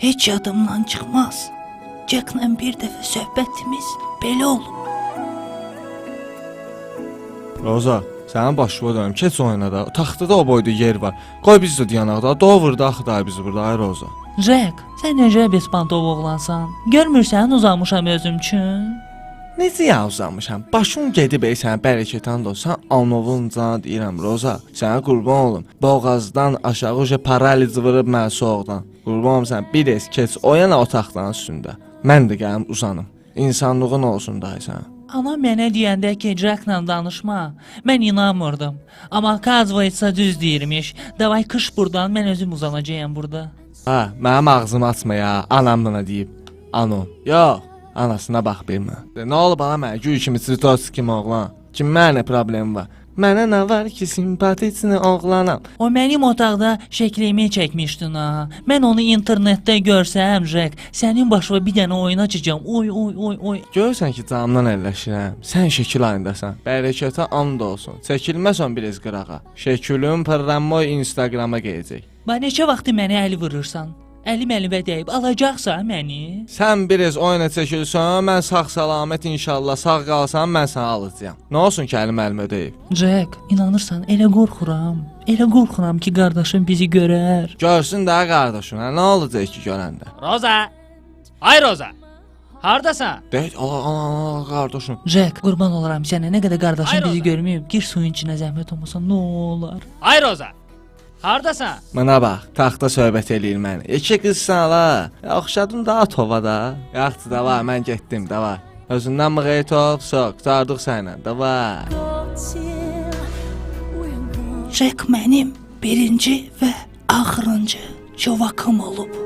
heç yadımdan çıxmaz. Jack'la bir dəfə söhbətimiz belə olub. Roza, sənin başına dönüm, keç oyna da. Taxtada o boyda yer var. Qoy biz də dayanaq da. Doğurda axı da bizi burada, ay Roza. Jack, sən necə bespantov oğlansan? Görmürsən uzanmışam özüm üçün? Necə ya uzanmışam? Başım gedib sən bərəkətan olsan, anovun canı deyirəm Roza. Sənə qurban olum. Boğazdan aşağı uca paraliz vurub mən soğuqdan. Qurban olum sən bir es keç oyana otaqdan üstündə. Mən də gəlim uzanım. İnsanlığın olsun da sən. Ana mənə deyəndə ki, Jack'la danışma, mən inanmırdım. Amma Kazvaysa düz deyirmiş. Davay kış buradan, mən özüm uzanacağam burada. Ha, mənim ağzımı açma ya, anam bana deyib. Ano. Yox, anasına bax bilmə. Nə olub ana mənə, gül kimi sirtos kimi oğlan. Kim mənə problem var? Mənə nə var ki, simpatiksinə oğlanam. O mənim otaqda şəklimi çəkmişdin ha. Mən onu internetdə görsəm, Jack, sənin başına bir dənə oyun açacağam. Oy oy oy oy. Görürsən ki, camdan əlləşirəm. Sən şəkil ayındasan. Bərəkətə and olsun. Çəkilməsən bir ez qırağa. Şəkilin pırranmoy Instagrama gələcək. Ba neçə vaxtı mənə əli vurursan? Əlim əlimə dəyib alacaqsan məni? Sən bir ez oyuna çəkilsən, mən sağ-salamat inşallah sağ qalsam mən səni alacağam. Nə olsun ki, əlim əlimə deyib? Jack, inanırsan, elə qorxuram. Elə qorxuram ki, qardaşım bizi görər. Görsün də qardaşın, hə? Nə olacaq ki, görəndə? Roza! Ay Roza! Hardasan? Deyək, ala qardaşım. Jack, qurban olaram sənə, nə qədər qardaşım Ay bizi Roza. görməyib, gir suyun içinə zəhmət olmasa nə olar? Ay Roza! Hardasan? Mənə bax, taxta söhbət eləyir məni. İki qızsan la. Oxşadın da tova da. Yaxşı da var, mən getdim da var. Özündən mıqayət ol, soq, qurtardıq sənlə, da var. Jack mənim birinci və axırıncı çovakım olub.